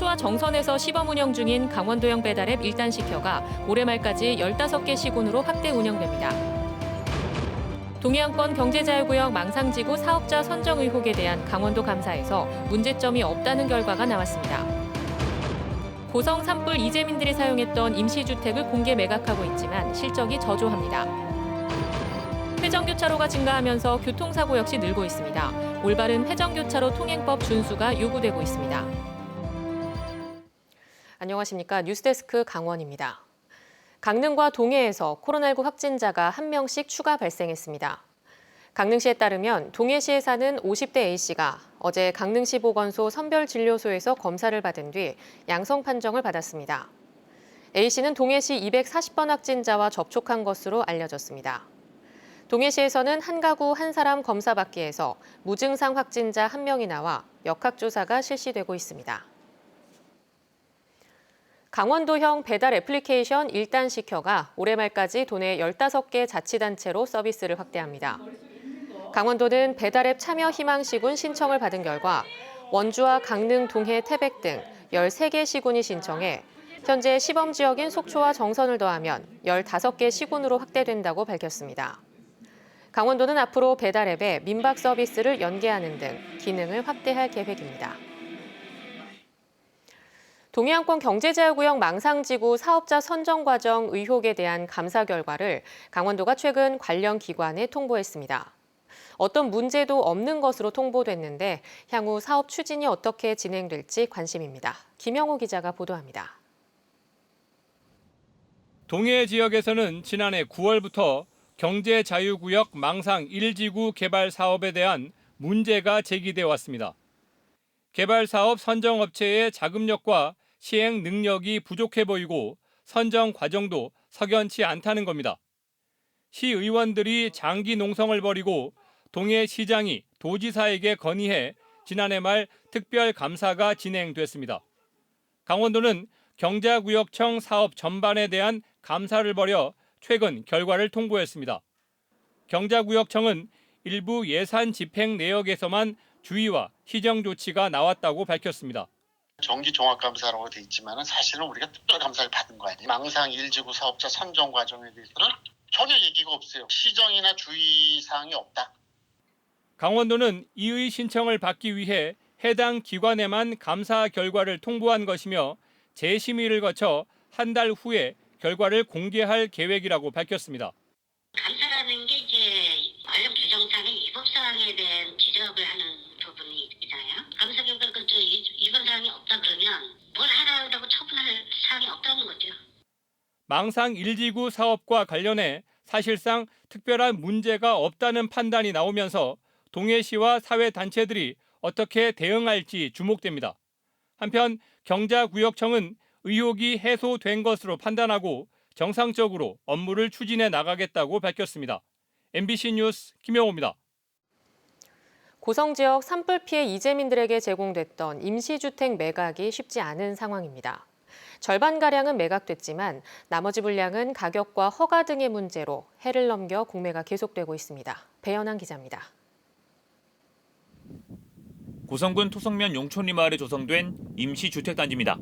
속초와 정선에서 시범 운영 중인 강원도형 배달앱 1단 시켜가 올해 말까지 15개 시군으로 확대 운영됩니다. 동해안권 경제자유구역 망상지구 사업자 선정 의혹에 대한 강원도 감사에서 문제점이 없다는 결과가 나왔습니다. 고성 산불 이재민들이 사용했던 임시주택을 공개 매각하고 있지만 실적이 저조합니다. 회전교차로가 증가하면서 교통사고 역시 늘고 있습니다. 올바른 회전교차로 통행법 준수가 요구되고 있습니다. 안녕하십니까. 뉴스데스크 강원입니다. 강릉과 동해에서 코로나19 확진자가 1명씩 추가 발생했습니다. 강릉시에 따르면 동해시에 사는 50대 A씨가 어제 강릉시 보건소 선별진료소에서 검사를 받은 뒤 양성 판정을 받았습니다. A씨는 동해시 240번 확진자와 접촉한 것으로 알려졌습니다. 동해시에서는 한 가구 한 사람 검사받기 위해서 무증상 확진자 1명이 나와 역학조사가 실시되고 있습니다. 강원도형 배달 애플리케이션 1단 시켜가 올해 말까지 도내 15개 자치단체로 서비스를 확대합니다. 강원도는 배달앱 참여 희망 시군 신청을 받은 결과 원주와 강릉, 동해, 태백 등 13개 시군이 신청해 현재 시범 지역인 속초와 정선을 더하면 15개 시군으로 확대된다고 밝혔습니다. 강원도는 앞으로 배달앱에 민박 서비스를 연계하는 등 기능을 확대할 계획입니다. 동해안권 경제자유구역 망상지구 사업자 선정 과정 의혹에 대한 감사 결과를 강원도가 최근 관련 기관에 통보했습니다. 어떤 문제도 없는 것으로 통보됐는데 향후 사업 추진이 어떻게 진행될지 관심입니다. 김영호 기자가 보도합니다. 동해 지역에서는 지난해 9월부터 경제자유구역 망상 1지구 개발 사업에 대한 문제가 제기돼 왔습니다. 개발 사업 선정업체의 자금력과 시행 능력이 부족해 보이고 선정 과정도 석연치 않다는 겁니다. 시의원들이 장기 농성을 벌이고 동해시장이 도지사에게 건의해 지난해 말 특별감사가 진행됐습니다. 강원도는 경자구역청 사업 전반에 대한 감사를 벌여 최근 결과를 통보했습니다. 경자구역청은 일부 예산 집행 내역에서만 주의와 시정 조치가 나왔다고 밝혔습니다. 정기 종합감사라고 돼 있지만 사실은 우리가 특별감사를 받은 거 아니에요. 망상 1지구 사업자 선정 과정에 대해서는 전혀 얘기가 없어요. 시정이나 주의사항이 없다. 강원도는 이의 신청을 받기 위해 해당 기관에만 감사 결과를 통보한 것이며 재심의를 거쳐 한 달 후에 결과를 공개할 계획이라고 밝혔습니다. 감사라는 게 이제 관련 규정상의 위법사항에 대한 지적을 하는 부분이 있잖아요. 감사 결과가 위법사항이 없다 그러면 뭘 하라고 처분할 사항이 없다는 거죠. 망상 1지구 사업과 관련해 사실상 특별한 문제가 없다는 판단이 나오면서 동해시와 사회단체들이 어떻게 대응할지 주목됩니다. 한편 경자구역청은 의혹이 해소된 것으로 판단하고 정상적으로 업무를 추진해 나가겠다고 밝혔습니다. MBC 뉴스 김영호입니다. 고성 지역 산불 피해 이재민들에게 제공됐던 임시주택 매각이 쉽지 않은 상황입니다. 절반가량은 매각됐지만 나머지 분량은 가격과 허가 등의 문제로 해를 넘겨 공매가 계속되고 있습니다. 배연한 기자입니다. 고성군 토성면 용촌리 마을에 조성된 임시주택단지입니다.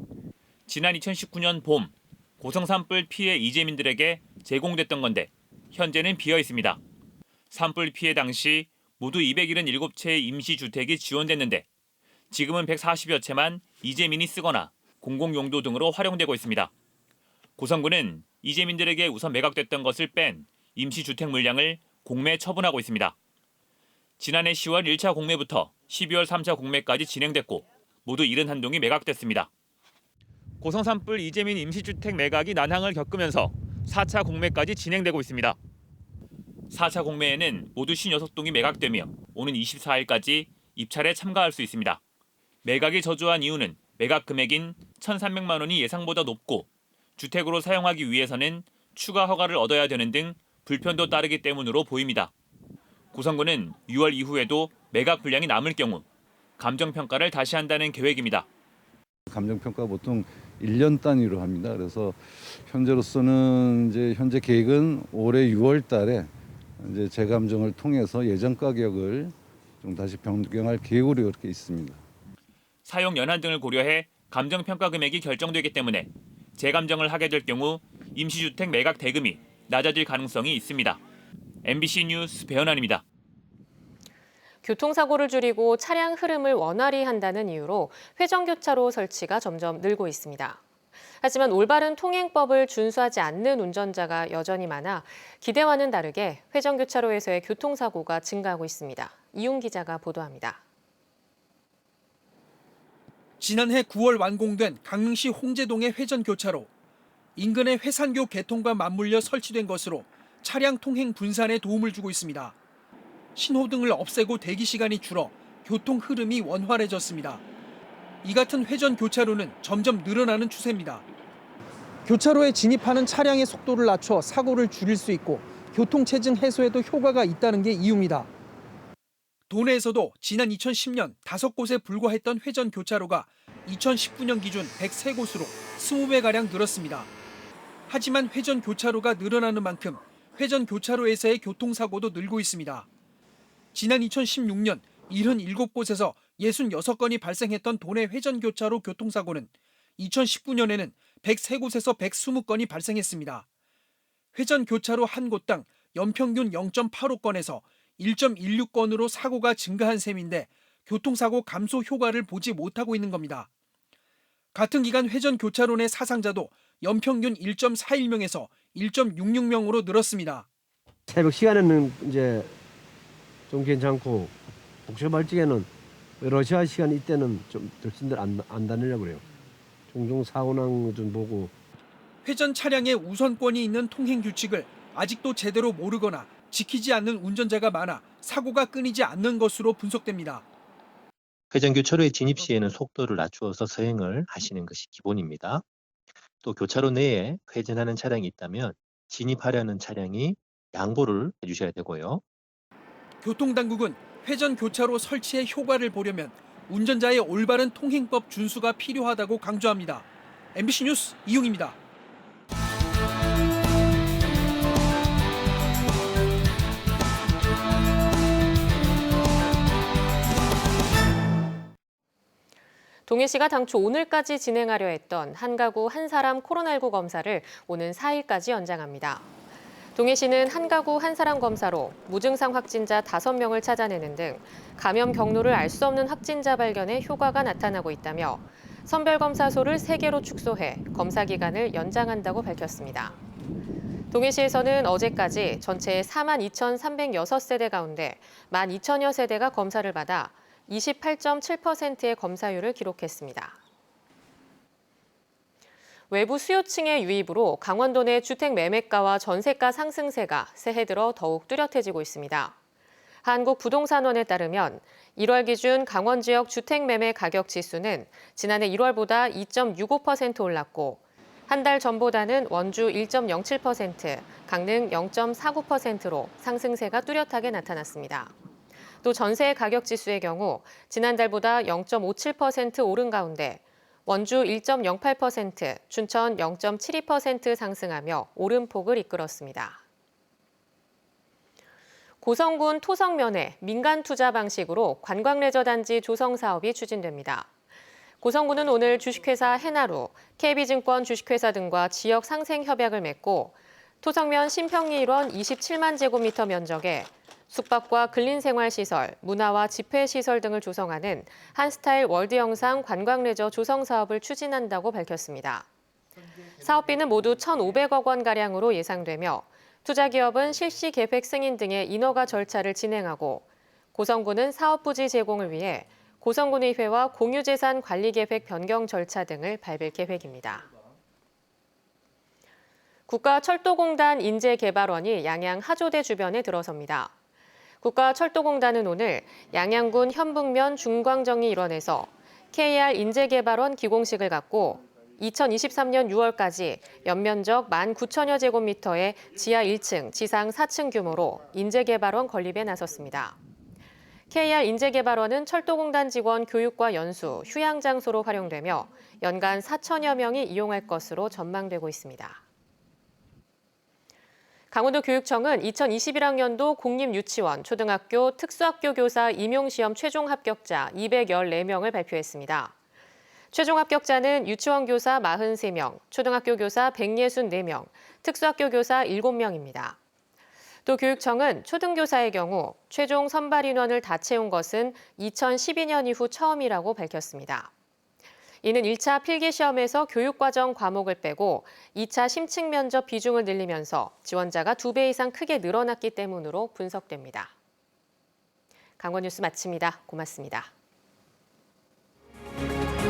지난 2019년 봄 고성 산불 피해 이재민들에게 제공됐던 건데 현재는 비어 있습니다. 산불 피해 당시 모두 277채의 임시주택이 지원됐는데 지금은 140여 채만 이재민이 쓰거나 공공용도 등으로 활용되고 있습니다. 고성군은 이재민들에게 우선 매각됐던 것을 뺀 임시주택 물량을 공매 처분하고 있습니다. 지난해 10월 1차 공매부터 12월 3차 공매까지 진행됐고 모두 71동이 매각됐습니다. 고성 산불 이재민 임시주택 매각이 난항을 겪으면서 4차 공매까지 진행되고 있습니다. 4차 공매에는 모두 56동이 매각되며 오는 24일까지 입찰에 참가할 수 있습니다. 매각이 저조한 이유는 매각 금액인 1,300만 원이 예상보다 높고 주택으로 사용하기 위해서는 추가 허가를 얻어야 되는 등 불편도 따르기 때문으로 보입니다. 고성군은 6월 이후에도 매각 분량이 남을 경우 감정평가를 다시 한다는 계획입니다. 감정평가 보통 1년 단위로 합니다. 그래서 현재로서는 현재 계획은 올해 6월 달에 재감정을 통해서 예전 가격을 좀 다시 변경할 계획으로 이렇게 있습니다. 사용 연한 등을 고려해 감정평가 금액이 결정되기 때문에 재감정을 하게 될 경우 임시주택 매각 대금이 낮아질 가능성이 있습니다. MBC 뉴스 배현환입니다. 교통사고를 줄이고 차량 흐름을 원활히 한다는 이유로 회전교차로 설치가 점점 늘고 있습니다. 하지만 올바른 통행법을 준수하지 않는 운전자가 여전히 많아 기대와는 다르게 회전교차로에서의 교통사고가 증가하고 있습니다. 이용 기자가 보도합니다. 지난해 9월 완공된 강릉시 홍제동의 회전교차로. 인근의 회산교 개통과 맞물려 설치된 것으로 차량 통행 분산에 도움을 주고 있습니다. 신호등을 없애고 대기 시간이 줄어 교통 흐름이 원활해졌습니다. 이 같은 회전교차로는 점점 늘어나는 추세입니다. 교차로에 진입하는 차량의 속도를 낮춰 사고를 줄일 수 있고 교통체증 해소에도 효과가 있다는 게 이유입니다. 도내에서도 지난 2010년 5곳에 불과했던 회전교차로가 2019년 기준 103곳으로 20배가량 늘었습니다. 하지만 회전교차로가 늘어나는 만큼 회전교차로에서의 교통사고도 늘고 있습니다. 지난 2016년 77곳에서 66건이 발생했던 도내 회전교차로 교통사고는 2019년에는 103곳에서 120건이 발생했습니다. 회전교차로 한 곳당 연평균 0.85건에서 1.16건으로 사고가 증가한 셈인데 교통사고 감소 효과를 보지 못하고 있는 겁니다. 같은 기간 회전교차로 내 사상자도 연평균 1.41명에서 1.66명으로 늘었습니다. 새벽 시간에는 이제 좀 괜찮고 복잡할 적에는 러시아 시간 이때는 좀 들신들 안 다니려고 그래요. 종종 사고난 좀 보고. 회전 차량에 우선권이 있는 통행 규칙을 아직도 제대로 모르거나 지키지 않는 운전자가 많아 사고가 끊이지 않는 것으로 분석됩니다. 회전교차로의 진입 시에는 속도를 낮추어서 서행을 하시는 것이 기본입니다. 또 교차로 내에 회전하는 차량이 있다면 진입하려는 차량이 양보를 해주셔야 되고요. 교통당국은 회전교차로 설치의 효과를 보려면 운전자의 올바른 통행법 준수가 필요하다고 강조합니다. MBC 뉴스 이용입니다. 동해시가 당초 오늘까지 진행하려 했던 한 가구 한 사람 코로나19 검사를 오는 4일까지 연장합니다. 동해시는 한 가구 한 사람 검사로 무증상 확진자 5명을 찾아내는 등 감염 경로를 알 수 없는 확진자 발견에 효과가 나타나고 있다며 선별검사소를 3개로 축소해 검사 기간을 연장한다고 밝혔습니다. 동해시에서는 어제까지 전체 42,306세대 가운데 12,000여 세대가 검사를 받아 28.7%의 검사율을 기록했습니다. 외부 수요층의 유입으로 강원도 내 주택 매매가와 전세가 상승세가 새해 들어 더욱 뚜렷해지고 있습니다. 한국부동산원에 따르면 1월 기준 강원 지역 주택 매매 가격 지수는 지난해 1월보다 2.65% 올랐고 한 달 전보다는 원주 1.07%, 강릉 0.49%로 상승세가 뚜렷하게 나타났습니다. 또 전세 가격 지수의 경우 지난달보다 0.57% 오른 가운데 원주 1.08%, 춘천 0.72% 상승하며 오름폭을 이끌었습니다. 고성군 토성면에 민간 투자 방식으로 관광레저단지 조성 사업이 추진됩니다. 고성군은 오늘 주식회사 해나루, KB증권 주식회사 등과 지역 상생 협약을 맺고 토성면 신평리 일원 27만 제곱미터 면적에 숙박과 근린생활시설, 문화와 집회시설 등을 조성하는 한스타일 월드 영상 관광레저 조성 사업을 추진한다고 밝혔습니다. 사업비는 모두 1,500억 원가량으로 예상되며 투자기업은 실시 계획 승인 등의 인허가 절차를 진행하고 고성군은 사업 부지 제공을 위해 고성군의회와 공유재산 관리계획 변경 절차 등을 밟을 계획입니다. 국가철도공단 인재개발원이 양양 하조대 주변에 들어섭니다. 국가철도공단은 오늘 양양군 현북면 중광정리 일원에서 KR 인재개발원 기공식을 갖고 2023년 6월까지 연면적 19,000여 제곱미터의 지하 1층, 지상 4층 규모로 인재개발원 건립에 나섰습니다. KR 인재개발원은 철도공단 직원 교육과 연수, 휴양 장소로 활용되며 연간 4,000여 명이 이용할 것으로 전망되고 있습니다. 강원도 교육청은 2021학년도 공립유치원, 초등학교, 특수학교 교사 임용시험 최종 합격자 214명을 발표했습니다. 최종 합격자는 유치원 교사 43명, 초등학교 교사 164명, 특수학교 교사 7명입니다. 또 교육청은 초등교사의 경우 최종 선발 인원을 다 채운 것은 2012년 이후 처음이라고 밝혔습니다. 이는 1차 필기시험에서 교육과정 과목을 빼고 2차 심층 면접 비중을 늘리면서 지원자가 2배 이상 크게 늘어났기 때문으로 분석됩니다. 강원 뉴스 마칩니다. 고맙습니다.